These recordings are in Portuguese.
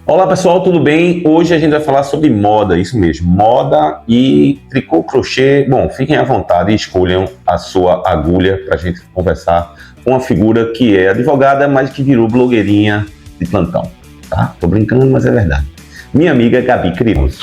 Olá pessoal, tudo bem? Hoje a gente vai falar sobre moda, isso mesmo, moda e tricô, crochê. Bom, fiquem à vontade e escolham a sua agulha para a gente conversar com uma figura que é advogada, mas que virou blogueirinha de plantão, tá? Tô brincando, mas é verdade. Minha amiga Gabi Crinos.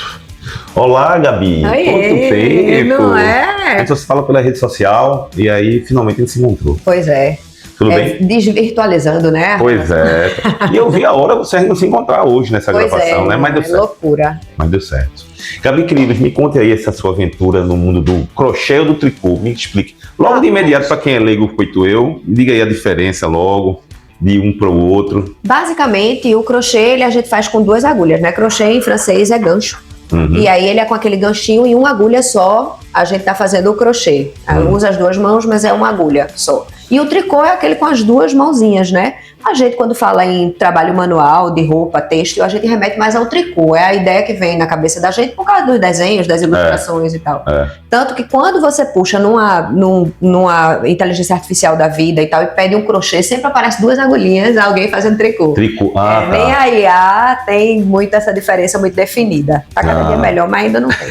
Olá, Gabi! Quanto tempo! Não é? A gente só se fala pela rede social e aí finalmente a gente se encontrou. Pois é. Tudo bem? Desvirtualizando, né? Pois é. E eu vi a hora você ainda se encontrar hoje nessa gravação, né? Mas deu certo. Loucura. Mas deu certo. Gabi, queridos, me conte aí essa sua aventura no mundo do crochê ou do tricô. Me explique. Logo de imediato, para quem é leigo feito eu, diga aí a diferença logo de um para o outro. Basicamente, o crochê a gente faz com duas agulhas, né? Crochê em francês é gancho. Uhum. E aí ele é com aquele ganchinho e uma agulha só, a gente tá fazendo o crochê. Usa as duas mãos, mas é uma agulha só. E o tricô é aquele com as duas mãozinhas, né? A gente, quando fala em trabalho manual, de roupa, têxtil, a gente remete mais ao tricô. É a ideia que vem na cabeça da gente por causa dos desenhos, das ilustrações e tal. Tanto que quando você puxa numa inteligência artificial da vida e tal, e pede um crochê, sempre aparece duas agulhinhas, alguém fazendo tricô. Tricô, Nem a IA tem muito essa diferença muito definida. Tá cada dia melhor, mas ainda não tem.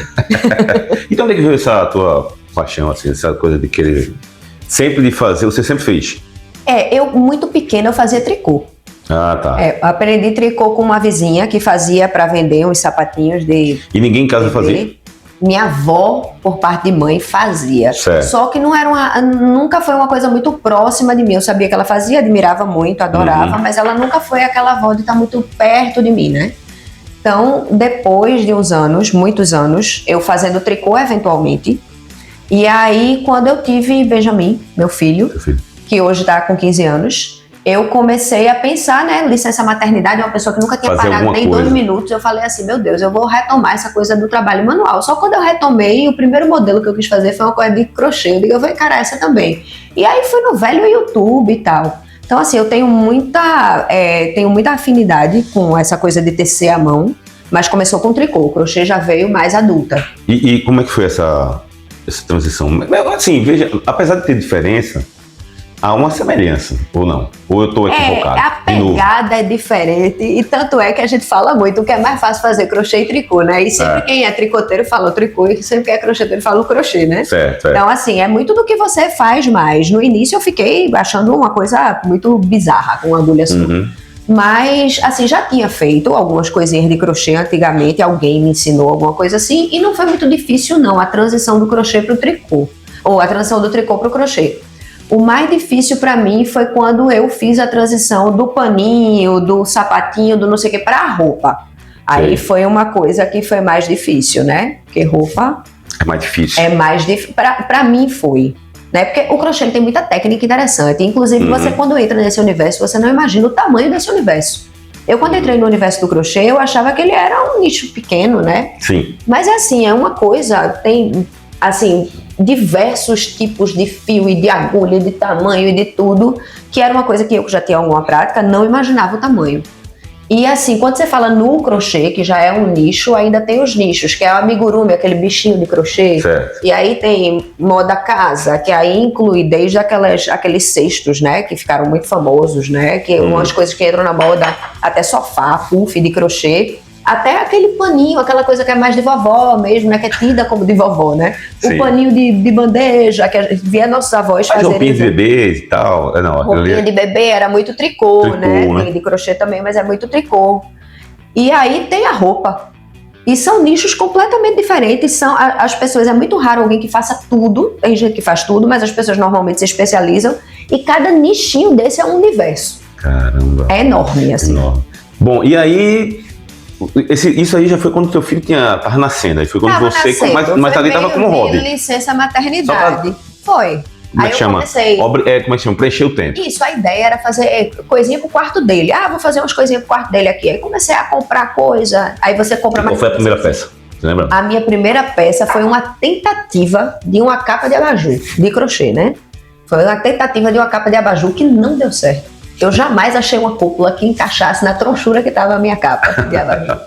Então, onde é que veio essa tua paixão, assim, essa coisa de querer sempre de fazer? Você sempre fez? Eu, muito pequena, eu fazia tricô. Ah, tá. Eu aprendi tricô com uma vizinha que fazia para vender uns sapatinhos de... E ninguém em casa fazia? Minha avó, por parte de mãe, fazia. Certo. Só que nunca foi uma coisa muito próxima de mim. Eu sabia que ela fazia, admirava muito, adorava, mas ela nunca foi aquela avó de estar muito perto de mim, né? Então, depois de uns anos, muitos anos, eu fazendo tricô eventualmente. E aí, quando eu tive Benjamin, meu filho, que hoje está com 15 anos, eu comecei a pensar, né, licença maternidade, uma pessoa que nunca tinha parado nem 2 minutos, eu falei assim, meu Deus, eu vou retomar essa coisa do trabalho manual. Só quando eu retomei, o primeiro modelo que eu quis fazer foi uma coisa de crochê, eu digo, eu vou encarar essa também. E aí fui no velho YouTube e tal. Então assim, eu tenho muita afinidade com essa coisa de tecer à mão, mas começou com tricô, o crochê já veio mais adulta. E como é que foi essa transição? Assim, veja, apesar de ter diferença, há uma semelhança, ou não? Ou eu estou equivocado? A pegada é diferente, e tanto é que a gente fala muito que é mais fácil fazer crochê e tricô, né? E sempre quem é tricoteiro fala o tricô, e sempre quem é crocheteiro fala o crochê, né? Certo. Então, assim, é muito do que você faz mais. No início eu fiquei achando uma coisa muito bizarra, com agulha só. Mas, assim, já tinha feito algumas coisinhas de crochê antigamente, alguém me ensinou alguma coisa assim, e não foi muito difícil, não, a transição do crochê para o tricô, ou a transição do tricô para o crochê. O mais difícil para mim foi quando eu fiz a transição do paninho, do sapatinho, do não sei o que, para a roupa. Aí foi uma coisa que foi mais difícil, né? Porque roupa... É mais difícil. É mais difícil. Para mim foi. Né? Porque o crochê tem muita técnica interessante. Inclusive, você quando entra nesse universo, você não imagina o tamanho desse universo. Eu quando entrei no universo do crochê, eu achava que ele era um nicho pequeno, né? Sim. Mas é assim, é uma coisa, tem assim, diversos tipos de fio e de agulha, de tamanho e de tudo, que era uma coisa que eu que já tinha alguma prática, não imaginava o tamanho. E assim, quando você fala no crochê, que já é um nicho, ainda tem os nichos, que é o amigurumi, aquele bichinho de crochê. Certo. E aí tem moda casa, que aí inclui desde aqueles cestos, né, que ficaram muito famosos, né, que umas coisas que entram na moda, até sofá, puff de crochê, até aquele paninho, aquela coisa que é mais de vovó mesmo, né, que é tida como de vovó, né? Sim. O paninho de bandeja, que a gente via nossos avós fazerem. Roupinha de bebê e tal. Roupinha de bebê era muito tricô, né? Tem de crochê também, mas é muito tricô. E aí tem a roupa. E são nichos completamente diferentes. As pessoas, é muito raro alguém que faça tudo. Tem gente que faz tudo, mas as pessoas normalmente se especializam. E cada nichinho desse é um universo. Caramba. É enorme, assim. Enorme. Bom, e aí... Isso aí já foi quando teu filho tava nascendo, aí foi quando você... Mas ali tava como hobby. Licença maternidade. Foi. Como é que chama? Como é que chama? Preencher o tempo. Isso, a ideia era fazer coisinha pro quarto dele. Vou fazer umas coisinhas pro quarto dele aqui. Aí comecei a comprar coisa. Aí você compra mais. Qual foi a primeira peça? Você lembra? A minha primeira peça foi uma tentativa de uma capa de abajur, de crochê, né? Foi uma tentativa de uma capa de abajur que não deu certo. Eu jamais achei uma cúpula que encaixasse na tronchura que estava a minha capa de abajur.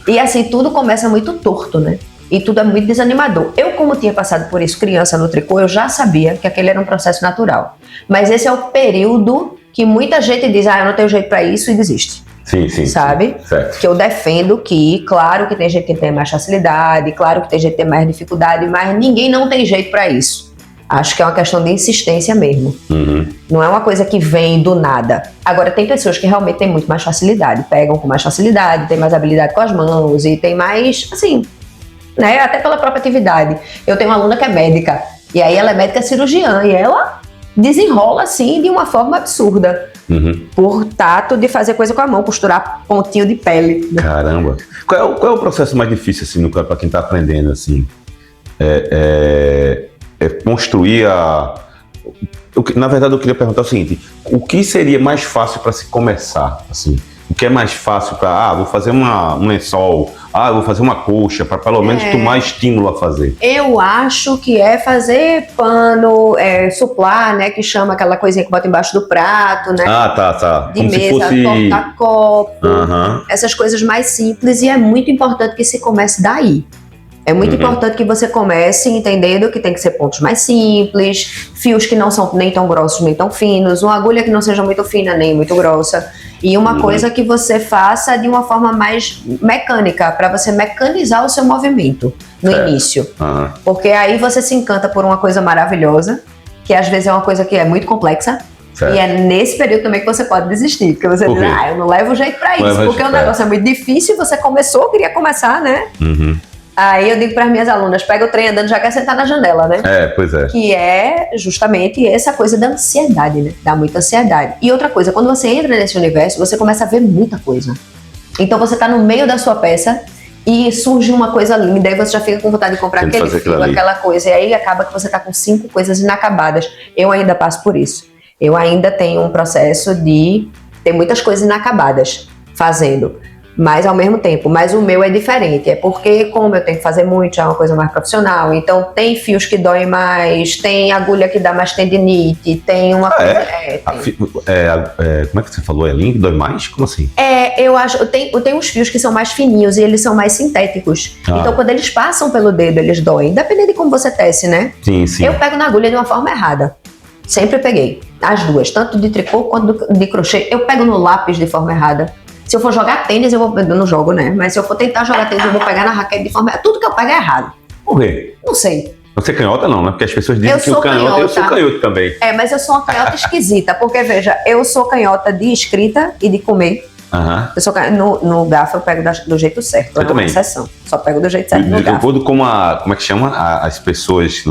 E assim, tudo começa muito torto, né? E tudo é muito desanimador. Eu, como tinha passado por isso criança no tricô, eu já sabia que aquele era um processo natural. Mas esse é o período que muita gente diz, eu não tenho jeito para isso e desiste. Sim, sim. Sabe? Sim. Certo. Que eu defendo que, claro que tem gente que tem mais facilidade, claro que tem gente que tem mais dificuldade, mas ninguém não tem jeito para isso. Acho que é uma questão de insistência mesmo. Uhum. Não é uma coisa que vem do nada. Agora, tem pessoas que realmente têm muito mais facilidade, pegam com mais facilidade, têm mais habilidade com as mãos e tem mais, assim, né, até pela própria atividade. Eu tenho uma aluna que é médica, e aí ela é médica cirurgiã, e ela desenrola, assim, de uma forma absurda. Uhum. Por tato de fazer coisa com a mão, costurar pontinho de pele. Caramba. Qual é o processo mais difícil, assim, para quem tá aprendendo, assim? Construir na verdade, eu queria perguntar o seguinte: o que seria mais fácil para se começar? Assim, o que é mais fácil para, vou fazer um lençol, vou fazer uma coxa, para pelo menos tomar estímulo a fazer? Eu acho que é fazer pano, suplar, né? Que chama aquela coisinha que bota embaixo do prato, né? Tá. De como mesa, se fosse porta-copo, essas coisas mais simples, e é muito importante que se comece daí. É muito importante que você comece entendendo que tem que ser pontos mais simples, fios que não são nem tão grossos nem tão finos, uma agulha que não seja muito fina nem muito grossa, e uma coisa que você faça de uma forma mais mecânica, para você mecanizar o seu movimento no início. Porque aí você se encanta por uma coisa maravilhosa, que às vezes é uma coisa que é muito complexa, e é nesse período também que você pode desistir, porque você diz, eu não levo jeito para isso, porque o negócio é muito difícil, você queria começar, né? Aí eu digo para as minhas alunas, pega o trem andando, já quer sentar na janela, né? Pois é. Que é justamente essa coisa da ansiedade, né? Dá muita ansiedade. E outra coisa, quando você entra nesse universo, você começa a ver muita coisa. Então você tá no meio da sua peça e surge uma coisa linda, aí você já fica com vontade de comprar aquele fio, aquela coisa, e aí acaba que você tá com 5 coisas inacabadas. Eu ainda passo por isso. Eu ainda tenho um processo de ter muitas coisas inacabadas fazendo. Mas ao mesmo tempo, mas o meu é diferente, é porque como eu tenho que fazer muito, já é uma coisa mais profissional, então tem fios que doem mais, tem agulha que dá mais tendinite, tem uma coisa... como é que você falou? É linha que dói mais? Como assim? Eu acho, eu tenho uns fios que são mais fininhos e eles são mais sintéticos, então quando eles passam pelo dedo, eles doem, dependendo de como você tece, né? Sim. Eu pego na agulha de uma forma errada, sempre peguei, as duas, tanto de tricô quanto de crochê, eu pego no lápis de forma errada. Se eu for jogar tênis, eu não jogo, né? Mas se eu for tentar jogar tênis, eu vou pegar na raquete de forma... Tudo que eu pego é errado. Por quê? Não sei. Você é canhota não, né? Porque as pessoas dizem que o canhota... Eu sou canhoto também. Mas eu sou uma canhota esquisita. Porque, veja, eu sou canhota de escrita e de comer. Eu sou no garfo eu pego do jeito certo. Eu também. Exceção. Só pego do jeito certo no garfo. De acordo com como é que chama? As pessoas...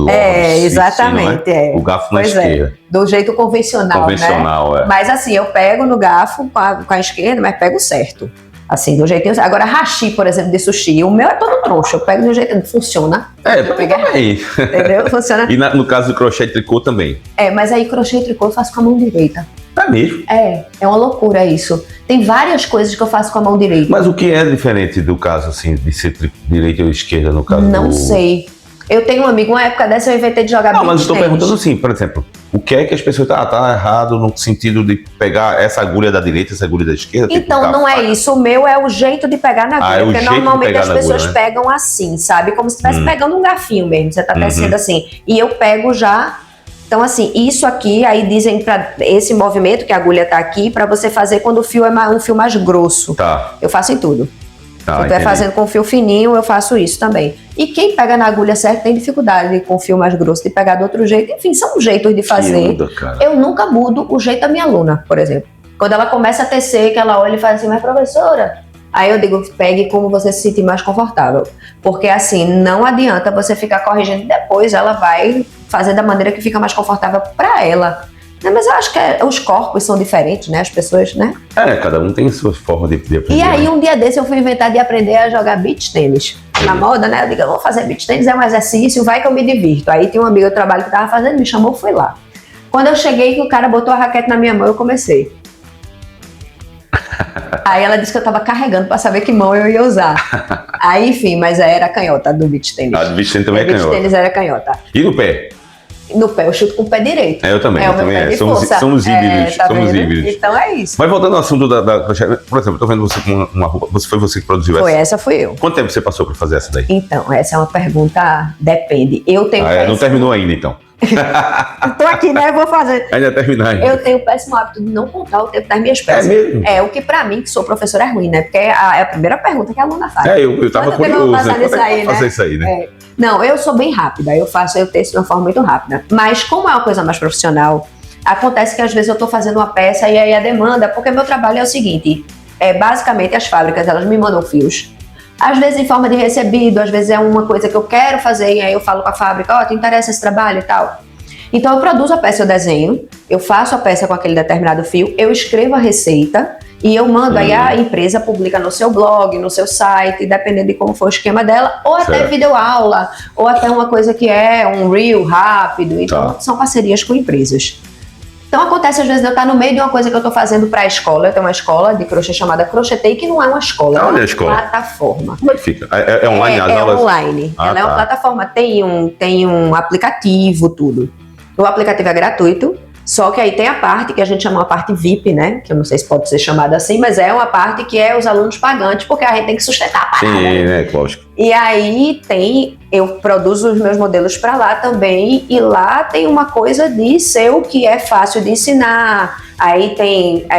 Exatamente. Ensinam, né? O garfo na esquerda. Do jeito convencional, né? Mas assim, eu pego no garfo com a esquerda, mas pego certo. Assim, do jeitinho. Agora, hashi, por exemplo, de sushi, o meu é todo troncho. Eu pego do jeito. Funciona. Eu pego também. Entendeu? Funciona. E no caso do crochê e tricô também. Mas aí crochê e tricô eu faço com a mão direita. É mesmo? É uma loucura isso. Tem várias coisas que eu faço com a mão direita. Mas o que é diferente do caso, assim, de ser direita ou esquerda, no caso Não sei. Eu tenho um amigo, uma época dessa eu inventei de jogar beach mas eu tô tênis. perguntando assim, por exemplo, o que é que as pessoas tá errado no sentido de pegar essa agulha da direita, essa agulha da esquerda? Então, não é isso. O meu é o jeito de pegar na agulha. Porque normalmente as pessoas pegam assim, sabe? Como se estivesse pegando um garfinho mesmo. Você tá tecendo assim. E eu pego já... Então, assim, isso aqui, aí dizem para esse movimento que a agulha tá aqui, para você fazer quando o fio é um fio mais grosso. Tá. Eu faço em tudo. Se eu estiver fazendo com fio fininho, eu faço isso também. E quem pega na agulha certa tem dificuldade com fio mais grosso de pegar do outro jeito. Enfim, são jeitos de fazer. Eu nunca mudo o jeito da minha aluna, por exemplo. Quando ela começa a tecer, que ela olha e faz assim, mas professora... Aí eu digo, pegue como você se sentir mais confortável. Porque assim, não adianta você ficar corrigindo, depois ela vai fazer da maneira que fica mais confortável para ela. Mas eu acho que os corpos são diferentes, né? As pessoas, né? Cada um tem sua forma de aprender. E aí, um dia desse, eu fui inventar de aprender a jogar beach tênis. Na moda, né? Eu digo, eu vou fazer beach tênis, é um exercício, vai que eu me divirto. Aí tem um amigo do trabalho que tava fazendo, me chamou, fui lá. Quando eu cheguei, que o cara botou a raquete na minha mão, eu comecei. Aí ela disse que eu tava carregando pra saber que mão eu ia usar. Aí, enfim, mas era canhota do beach tênis. Do beach tênis também é canhota. Do beach tênis era canhota. E no pé? No pé, eu chuto com o pé direito. Eu também. Somos híbridos. Tá híbridos. Então é isso. Mas voltando ao assunto por exemplo, eu tô vendo você com uma roupa. Foi você que produziu essa? Essa fui eu. Quanto tempo você passou pra fazer essa daí? Então, essa é uma pergunta, depende. Eu tenho não terminou ainda, então. Tô aqui, né? Eu vou fazer. Ainda terminar. Eu tenho o péssimo hábito de não contar o tempo das minhas peças. É mesmo? O que pra mim, que sou professora, é ruim, né? Porque é a primeira pergunta que a aluna faz. Eu tava curioso, né? Nisso aí, Fazer isso aí, né? Não, eu sou bem rápida, eu texto de uma forma muito rápida. Mas como é uma coisa mais profissional, acontece que às vezes eu tô fazendo uma peça e aí a demanda, porque meu trabalho é o seguinte, basicamente as fábricas, elas me mandam fios. Às vezes em forma de recebido, às vezes é uma coisa que eu quero fazer e aí eu falo com a fábrica, te interessa esse trabalho e tal. Então eu produzo a peça, eu desenho, eu faço a peça com aquele determinado fio, eu escrevo a receita e eu mando, aí a empresa publica no seu blog, no seu site, dependendo de como for o esquema dela, ou até videoaula, ou até uma coisa que é um reel rápido. Então são parcerias com empresas. Então acontece às vezes de eu estar no meio de uma coisa que eu estou fazendo para a escola. Eu tenho uma escola de crochê chamada Crochetei, que não é uma escola, é uma plataforma. Como é que fica? É online as aulas? É online. Ela é uma plataforma, tem um aplicativo, tudo. O aplicativo é gratuito, só que aí tem a parte que a gente chama uma parte VIP, né? Que eu não sei se pode ser chamada assim, mas é uma parte que é os alunos pagantes, porque a gente tem que sustentar a parada. Sim, né? Lógico. E aí eu produzo os meus modelos para lá também, e lá tem uma coisa de ser o que é fácil de ensinar. Aí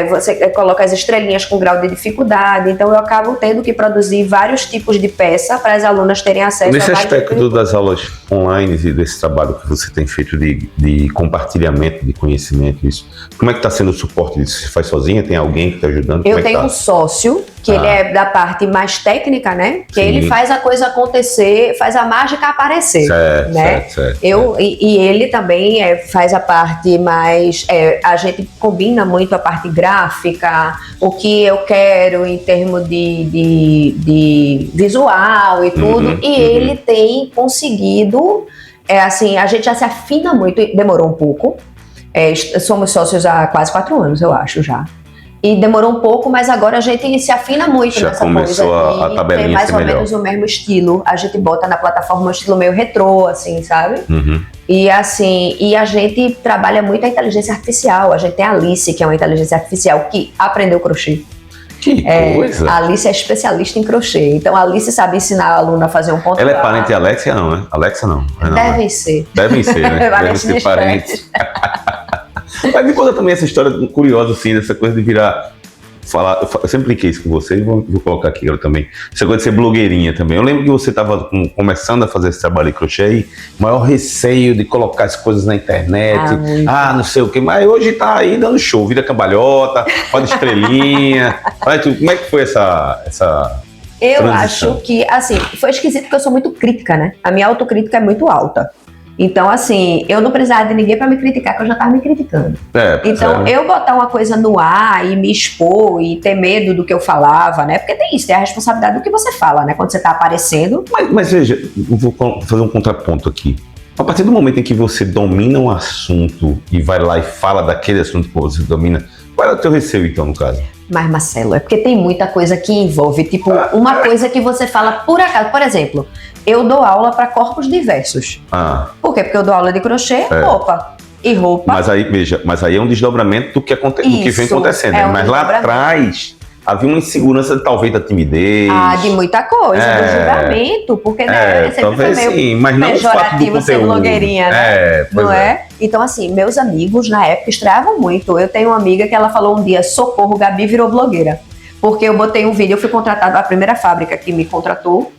você coloca as estrelinhas com grau de dificuldade, então eu acabo tendo que produzir vários tipos de peça para as alunas terem acesso Nesse a vários aspecto das aulas online e desse trabalho que você tem feito de compartilhamento de conhecimento, isso, como é que está sendo o suporte disso? Você faz sozinha? Tem alguém que está ajudando? Eu tenho um sócio, que ele é da parte mais técnica, né? Que ele faz a coisa acontecer, faz a mágica aparecer, né? Certo. E ele também faz a parte mais... a gente combina muito a parte gráfica, o que eu quero em termos de visual e tudo, ele tem conseguido... assim, a gente já se afina muito, demorou um pouco. Somos sócios há quase 4 anos, eu acho, já. E demorou um pouco, mas agora a gente se afina muito já nessa começou coisa. A tabelinha tem mais ou melhor. menos o mesmo estilo. A gente bota na plataforma um estilo meio retrô, assim, sabe? E assim, e a gente trabalha muito a inteligência artificial. A gente tem a Alice, que é uma inteligência artificial que aprendeu crochê. Que coisa! A Alice é especialista em crochê. Então a Alice sabe ensinar a aluna a fazer um ponto. Ela é parente de Alexia, não, né? Alexa não. Devem ser. Devem ser, né? Devem ser parentes. Mas me conta também essa história curiosa, assim, dessa coisa de virar... Eu sempre brinquei isso com você e vou colocar aqui agora também. Essa coisa de ser blogueirinha também. Eu lembro que você estava começando a fazer esse trabalho de crochê e o maior receio de colocar as coisas na internet. Não sei o quê. Mas hoje tá aí dando show. Vira cambalhota, faz estrelinha. Como é que foi essa Eu transição? acho que, assim, foi esquisito porque eu sou muito crítica, né? A minha autocrítica é muito alta. Então, assim, eu não precisava de ninguém para me criticar, que eu já estava me criticando. Então, eu botar uma coisa no ar e me expor e ter medo do que eu falava, né? Porque tem isso, tem a responsabilidade do que você fala, né? Quando você está aparecendo. Mas veja, eu vou fazer um contraponto aqui. A partir do momento em que você domina um assunto e vai lá e fala daquele assunto que você domina, qual é o teu receio, então, no caso? Mas, Marcelo, é porque tem muita coisa que envolve, tipo, uma coisa que você fala por acaso. Por exemplo, eu dou aula para corpos diversos. Por quê? Porque eu dou aula de crochê, roupa. E roupa. Mas aí é um desdobramento do que vem acontecendo. Mas lá atrás havia uma insegurança, talvez, da timidez. De muita coisa, do julgamento, porque né, sempre talvez foi meio sim, mas não pejorativo ser blogueirinha, né? Não é? Então, assim, meus amigos na época estreavam muito. Eu tenho uma amiga que ela falou um dia, socorro, Gabi virou blogueira. Porque eu botei um vídeo, eu fui contratada, a primeira fábrica que me contratou,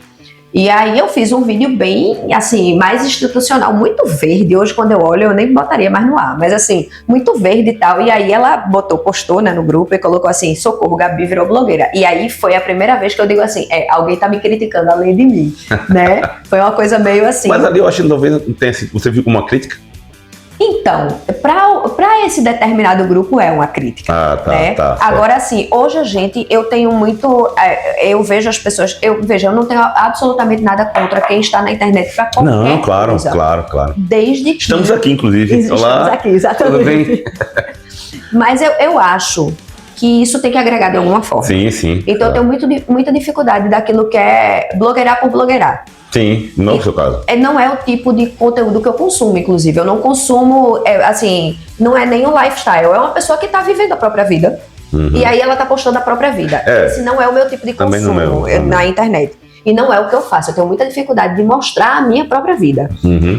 e aí eu fiz um vídeo bem, assim, mais institucional, muito verde. Hoje, quando eu olho, eu nem botaria mais no ar, mas assim, muito verde e tal. E aí ela postou, né, no grupo e colocou assim, socorro, Gabi virou blogueira. E aí foi a primeira vez que eu digo assim, alguém tá me criticando além de mim, né? Foi uma coisa meio assim. Mas ali eu acho que talvez não tenha sido, você viu como uma crítica? Então, para esse determinado grupo é uma crítica. Né? Agora, assim, hoje eu tenho muito. Eu vejo as pessoas. Eu não tenho absolutamente nada contra quem está na internet para qualquer coisa. Não, claro. Desde que. Estamos aqui, inclusive. Estamos aqui, exatamente. Mas eu acho que isso tem que agregar de alguma forma. Sim. Então eu tenho muita dificuldade daquilo que é blogueirar por blogueirar. Sim, não é o seu caso. Não é o tipo de conteúdo que eu consumo, inclusive. Eu não consumo, assim, não é nem um lifestyle. É uma pessoa que está vivendo a própria vida. E aí ela está postando a própria vida. Esse não é o meu tipo de consumo na internet. e não é o que eu faço. Eu tenho muita dificuldade de mostrar a minha própria vida.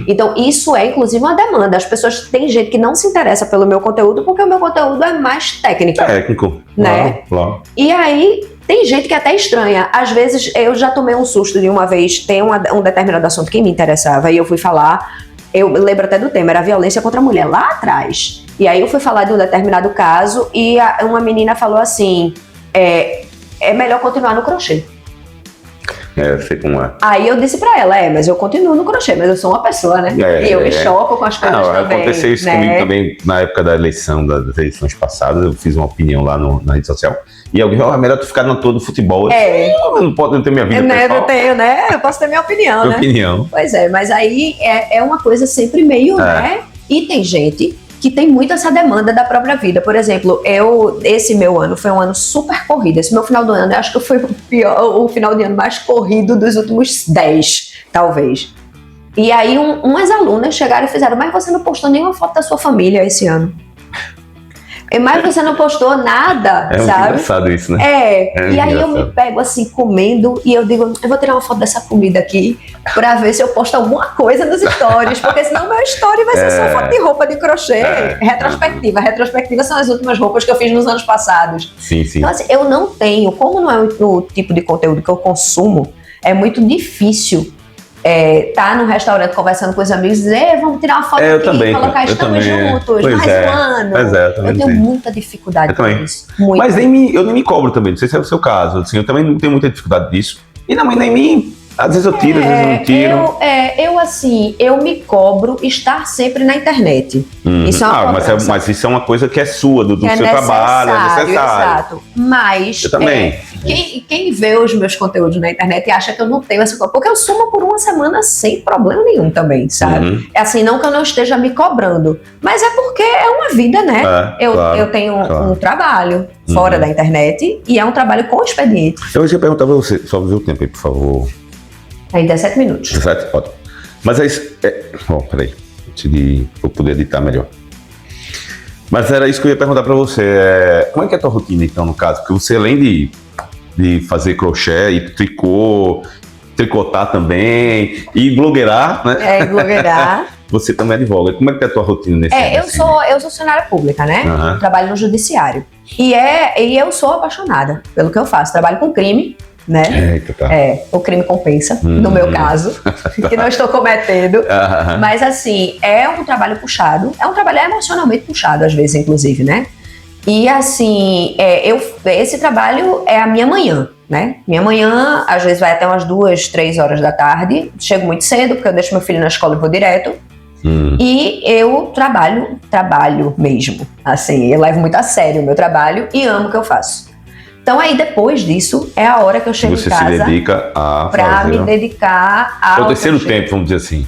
Então, isso é, inclusive, uma demanda. As pessoas, tem gente que não se interessa pelo meu conteúdo porque o meu conteúdo é mais técnico. Técnico, né? Claro. E aí, tem gente que até estranha. Às vezes, eu já tomei um susto de uma vez, tem um determinado assunto que me interessava, e eu fui falar, eu lembro até do tema, era violência contra a mulher, lá atrás. E aí eu fui falar de um determinado caso, e uma menina falou assim, é melhor continuar no crochê. Sei como é. Aí eu disse pra ela, mas eu continuo no crochê, mas eu sou uma pessoa, né? E eu me choco com as coisas também. Aconteceu isso comigo também na época da eleição, das eleições passadas. Eu fiz uma opinião lá na rede social. E alguém falou, é melhor tu ficar na tour do futebol. Eu não posso ter minha vida pessoal. Eu tenho, né? Eu posso ter minha opinião, né? Opinião. Pois é, mas aí é uma coisa sempre meio, né? E tem gente que tem muito essa demanda da própria vida. Por exemplo, esse meu ano foi um ano super corrido. Esse meu final do ano, eu acho que foi o final de ano mais corrido dos últimos 10, talvez. E aí umas alunas chegaram e fizeram, mas você não postou nenhuma foto da sua família esse ano. Mas você não postou nada, sabe? É engraçado isso, né? E aí eu me pego assim, comendo, e eu digo, eu vou tirar uma foto dessa comida aqui, pra ver se eu posto alguma coisa nos stories, porque senão meu story vai ser só foto de roupa de crochê, retrospectiva. Retrospectiva são as últimas roupas que eu fiz nos anos passados. Sim. Então assim, eu não tenho, como não é o tipo de conteúdo que eu consumo, é muito difícil tá num restaurante conversando com os amigos e dizer, vamos tirar uma foto aqui, colocar estamos juntos, mais um ano. Eu tenho muita dificuldade com isso. Mas eu nem me cobro também, não sei se é o seu caso. Assim, eu também não tenho muita dificuldade disso. E não, nem me. Às vezes eu tiro, às vezes eu não tiro. Eu me cobro estar sempre na internet. Isso é uma mas isso é uma coisa que é sua, do seu trabalho, é necessário. Exato. Mas eu também. Quem vê os meus conteúdos na internet acha que eu não tenho essa coisa, porque eu sumo por uma semana sem problema nenhum também, sabe? É assim, não que eu não esteja me cobrando, mas é porque é uma vida, né? Eu tenho um trabalho fora da internet e é um trabalho com expediente. Eu ia perguntar pra você, só ver o tempo aí, por favor. Aí 17 minutos. 17? Ótimo. Mas é isso. Bom, peraí. Antes de eu poder editar melhor. Mas era isso que eu ia perguntar pra você. Como é que é a tua rotina, então, no caso? Porque você, além de fazer crochê e tricotar também, e blogueirar, né? Blogueirar. Você também advoga. Como é que é a tua rotina nesse ano? Eu sou funcionária pública, né? Trabalho no judiciário. E eu sou apaixonada pelo que eu faço. Trabalho com crime, né? O crime compensa, no meu caso, que não estou cometendo. Mas assim, é um trabalho puxado, é um trabalho emocionalmente puxado, às vezes, inclusive, né? E assim, esse trabalho é a minha manhã, né? Minha manhã, às vezes, vai até umas 2, 3 horas da tarde. Chego muito cedo, porque eu deixo meu filho na escola e vou direto. E eu trabalho mesmo. Assim, eu levo muito a sério o meu trabalho e amo o que eu faço. Então aí depois disso é a hora que eu chego em casa. Você se dedica a pra me dedicar ao... É o terceiro tempo, vamos dizer assim.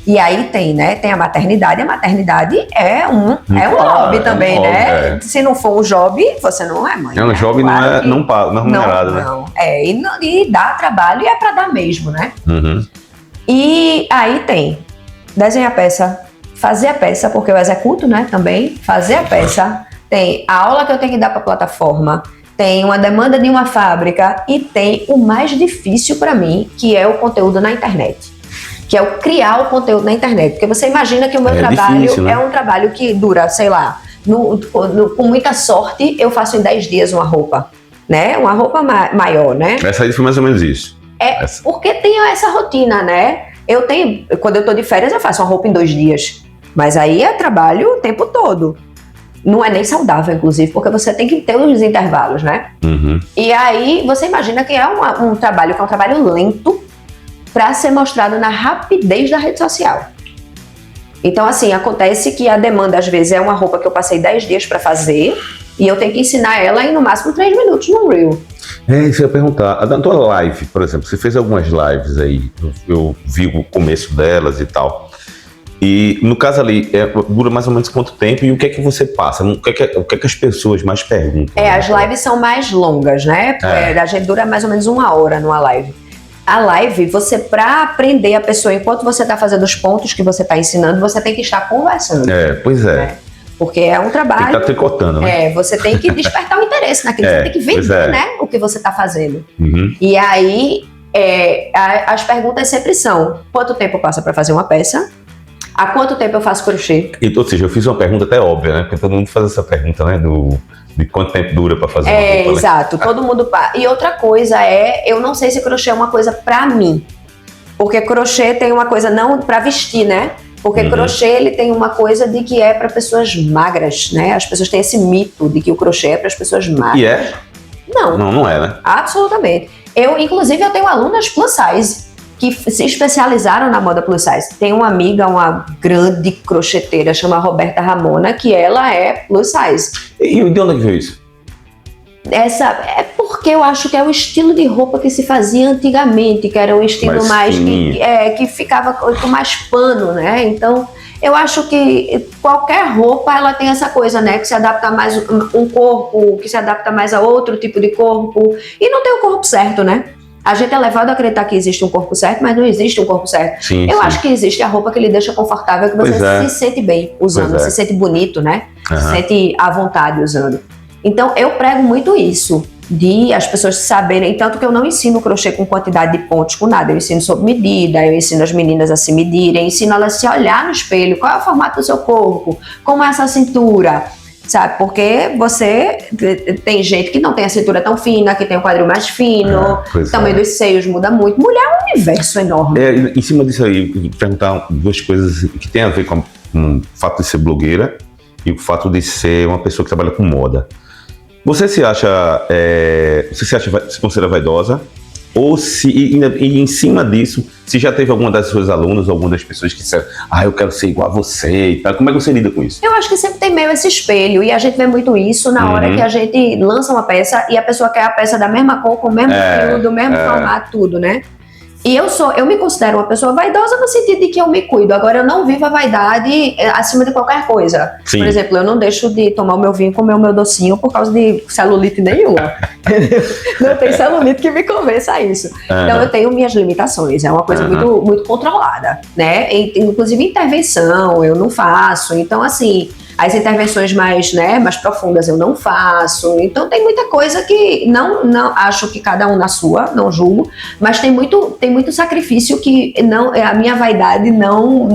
E aí tem a maternidade. A maternidade é um hobby também, né? Se não for um job, você não é mãe. É um job, claro, não é remunerado, né? Não. E dá trabalho e é pra dar mesmo, né? E aí tem desenhar a peça, fazer a peça, porque eu executo, né, também, fazer a peça, tem a aula que eu tenho que dar pra plataforma, tem uma demanda de uma fábrica e tem o mais difícil pra mim, que é o conteúdo na internet. Que é o criar o conteúdo na internet. Porque você imagina que o meu trabalho difícil, né? É um trabalho que dura, sei lá, com muita sorte, eu faço em 10 dias uma roupa, né? Uma roupa maior, né? Essa aí foi mais ou menos isso. Porque tem essa rotina, né? Quando eu tô de férias, eu faço uma roupa em 2 dias. Mas aí é trabalho o tempo todo. Não é nem saudável, inclusive, porque você tem que ter os intervalos, né? E aí, você imagina que é um trabalho que é um trabalho lento para ser mostrado na rapidez da rede social. Então, assim, acontece que a demanda, às vezes, é uma roupa que eu passei 10 dias para fazer e eu tenho que ensinar ela em, no máximo, 3 minutos no Reel. Isso eu ia perguntar. Na tua live, por exemplo, você fez algumas lives aí, eu vi o começo delas e tal. E, no caso ali, dura mais ou menos quanto tempo e o que é que você passa? O que é que as pessoas mais perguntam? As lives são mais longas, né? A gente dura mais ou menos 1 hora numa live. A live, para aprender a pessoa, enquanto você está fazendo os pontos que você está ensinando, você tem que estar conversando. Pois é. Né? Porque é um trabalho... Tem que estar tricotando, né? Você tem que despertar o interesse naquilo, você tem que vender, né? O que você está fazendo. E aí, As perguntas sempre são: quanto tempo passa para fazer uma peça? Há quanto tempo eu faço crochê? Ou seja, eu fiz uma pergunta até óbvia, né? Porque todo mundo faz essa pergunta, né? De quanto tempo dura para fazer uma roupa, né? Exato, todo mundo... E outra coisa eu não sei se crochê é uma coisa pra mim. Porque crochê tem uma coisa não pra vestir, né? Porque crochê, ele tem uma coisa de que é pra pessoas magras, né? As pessoas têm esse mito de que o crochê é para as pessoas magras. E é? Não. Não é, né? Absolutamente. Inclusive, eu tenho alunas plus size que se especializaram na moda plus size. Tem uma amiga, uma grande crocheteira, chama Roberta Ramona, que ela é plus size. E de onde é que veio isso? É porque eu acho que é o estilo de roupa que se fazia antigamente, que era um estilo mais que ficava com mais pano, né? Então, eu acho que qualquer roupa, ela tem essa coisa, né? Que se adapta mais um corpo, que se adapta mais a outro tipo de corpo. E não tem o corpo certo, né? A gente é levado a acreditar que existe um corpo certo, mas não existe um corpo certo. Eu acho que existe a roupa que lhe deixa confortável, que você se sente bem usando, se sente bonito, né? Se sente à vontade usando. Então, eu prego muito isso, de as pessoas saberem, tanto que eu não ensino crochê com quantidade de pontos, com nada. Eu ensino sob medida, eu ensino as meninas a se medirem, ensino elas a se olhar no espelho, qual é o formato do seu corpo, como é essa cintura, sabe? Porque tem gente que não tem a cintura tão fina, que tem o quadril mais fino, o tamanho dos seios muda muito. Mulher é um universo enorme. Em cima disso aí, eu vou perguntar duas coisas que tem a ver com o fato de ser blogueira e o fato de ser uma pessoa que trabalha com moda. Você se considera vaidosa? Ou e em cima disso, se já teve alguma das suas alunas, alguma das pessoas que disseram, eu quero ser igual a você e tal, como é que você lida com isso? Eu acho que sempre tem meio esse espelho, e a gente vê muito isso na hora que a gente lança uma peça e a pessoa quer a peça da mesma cor, com o mesmo fio, do mesmo formato, tudo, né? E eu me considero uma pessoa vaidosa no sentido de que eu me cuido. Agora, eu não vivo a vaidade acima de qualquer coisa. Sim. Por exemplo, eu não deixo de tomar o meu vinho e comer o meu docinho por causa de celulite nenhuma. Não tem celulite que me convença a isso. Então, eu tenho minhas limitações. É uma coisa muito, muito controlada, né? Inclusive, intervenção eu não faço. Então, assim... As intervenções mais profundas eu não faço. Então tem muita coisa que não acho que cada um na sua, não julgo, mas tem muito sacrifício que a minha vaidade não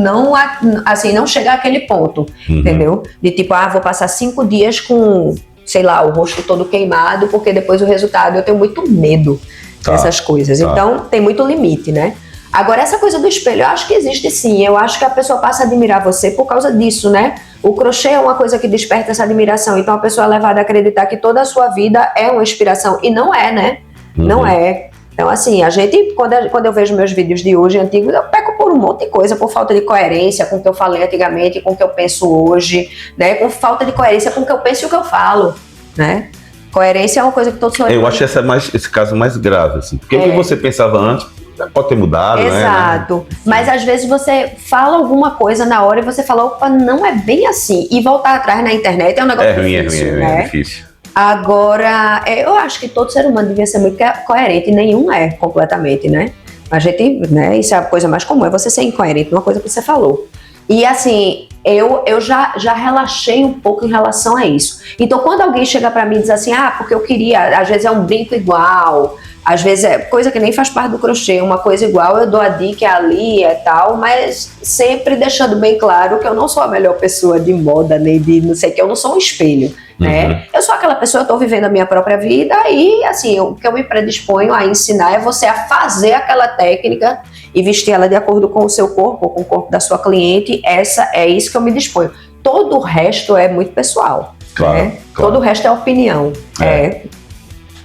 chega àquele ponto, entendeu? De tipo, vou passar 5 dias com, sei lá, o rosto todo queimado, porque depois o resultado eu tenho muito medo dessas coisas. Então tem muito limite, né? Agora, essa coisa do espelho, eu acho que existe sim. Eu acho que a pessoa passa a admirar você por causa disso, né? O crochê é uma coisa que desperta essa admiração. Então, a pessoa é levada a acreditar que toda a sua vida é uma inspiração. E não é, né? Não é. Então, assim, a gente, quando eu vejo meus vídeos de hoje, antigos, eu peco por um monte de coisa, por falta de coerência com o que eu falei antigamente, com o que eu penso hoje, né? Com falta de coerência com o que eu penso e o que eu falo, né? Coerência é uma coisa que todos são... Eu acho esse caso mais grave, assim. Porque o que você pensava antes... Pode ter mudado, exato, né? Mas às vezes você fala alguma coisa na hora e você fala, opa, não é bem assim. E voltar atrás na internet é um negócio difícil, né? É difícil. Agora, eu acho que todo ser humano devia ser muito coerente, e nenhum é completamente, né? A gente, né, isso é a coisa mais comum, é você ser incoerente numa coisa que você falou. E assim, eu já relaxei um pouco em relação a isso. Então, quando alguém chega pra mim e diz assim, porque eu queria, às vezes é um brinco igual... Às vezes é coisa que nem faz parte do crochê, uma coisa igual, eu dou a dica ali e tal, mas sempre deixando bem claro que eu não sou a melhor pessoa de moda, nem de não sei o que, eu não sou um espelho, né? Eu sou aquela pessoa, eu tô vivendo a minha própria vida e, assim, o que eu me predisponho a ensinar é você a fazer aquela técnica e vestir ela de acordo com o seu corpo, com o corpo da sua cliente, é isso que eu me disponho. Todo o resto é muito pessoal, né? Claro. Todo o resto é opinião. É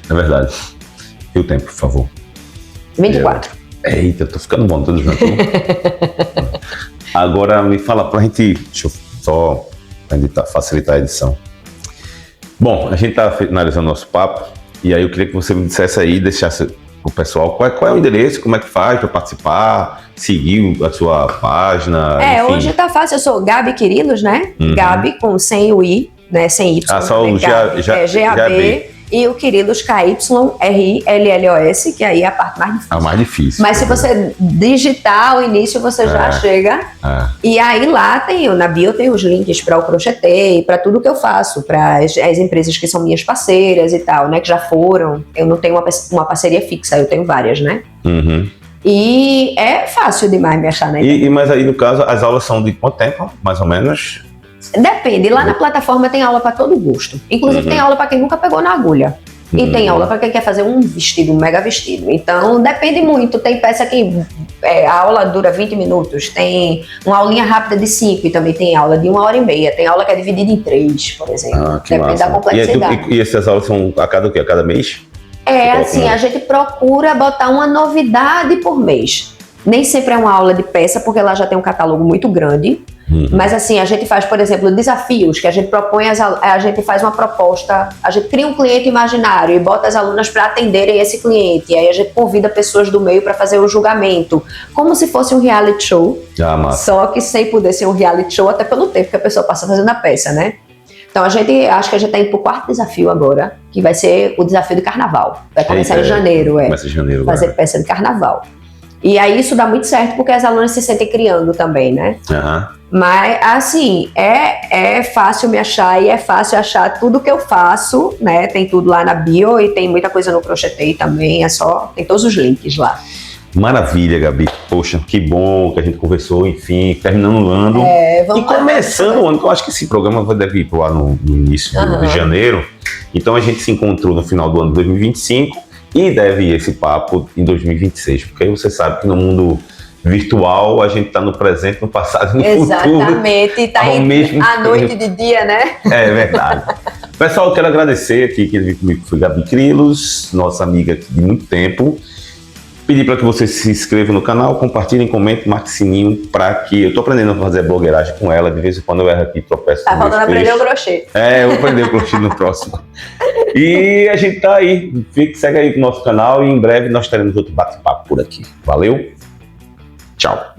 verdade. E o tempo, por favor. 24. Eita, eu tô ficando bom, tudo junto. Agora me fala pra gente, deixa eu só facilitar a edição. Bom, a gente tá finalizando nosso papo, e aí eu queria que você me dissesse aí, deixasse o pessoal, qual é o endereço, como é que faz pra participar, seguir a sua página, enfim. Hoje tá fácil, eu sou Gabi Quirilos, né? Gabi sem o I, né? Sem Y. Só o G-A-B. e o Kyrillos, KYRILLOS, que aí é a parte mais difícil. É o mais difícil. Mas se você digitar ao início, você já chega. E aí lá na bio tem os links para o Crochetei, para tudo que eu faço, para as empresas que são minhas parceiras e tal, né? Que já foram. Eu não tenho uma parceria fixa, eu tenho várias, né? Uhum. E é fácil demais me achar, né? Mas aí, no caso, as aulas são de quanto tempo, mais ou menos? Depende. Lá na plataforma tem aula para todo gosto. Inclusive tem aula para quem nunca pegou na agulha. E tem aula para quem quer fazer um vestido, um mega vestido. Então, depende muito. Tem peça que a aula dura 20 minutos. Tem uma aulinha rápida de 5 e também tem aula de 1h30. Tem aula que é dividida em 3, por exemplo. Depende da complexidade. E essas aulas são a cada o quê? A cada mês? Assim, a gente procura botar uma novidade por mês. Nem sempre é uma aula de peça, porque lá já tem um catálogo muito grande. Mas assim, a gente faz, por exemplo, desafios, que a gente propõe, a gente faz uma proposta, a gente cria um cliente imaginário e bota as alunas para atenderem esse cliente. E aí a gente convida pessoas do meio para fazer o julgamento, como se fosse um reality show, só que sem poder ser um reality show, até pelo tempo que a pessoa passa fazendo a peça, né? Então acho que a gente está indo pro 4º desafio agora, que vai ser o desafio de carnaval. Vai começar em janeiro, Começa em janeiro, fazer peça de carnaval. E aí isso dá muito certo porque as alunas se sentem criando também, né? Mas, assim, é fácil me achar e é fácil achar tudo que eu faço, né? Tem tudo lá na bio e tem muita coisa no Crochetei também, tem todos os links lá. Maravilha, Gabi. Poxa, que bom que a gente conversou, enfim, terminando o ano. E começando o ano, que eu acho que esse programa deve ir pro ar no início de janeiro. Então a gente se encontrou no final do ano de 2025 e deve ir esse papo em 2026, porque aí você sabe que no mundo virtual, a gente está no presente, no passado e no futuro. Exatamente, está à noite de dia, né? É verdade. Pessoal, eu quero agradecer aqui, quem veio comigo foi Gabi Kyrillos, nossa amiga de muito tempo. Pedir para que vocês se inscrevam no canal, compartilhem, comentem, marquem sininho, para que eu estou aprendendo a fazer blogueiragem com ela, de vez em quando eu erro aqui, tropeço. Tá faltando aprender o crochê. Eu vou aprender o crochê no próximo. E a gente tá aí, segue aí no nosso canal e em breve nós teremos outro bate-papo por aqui. Valeu, tchau.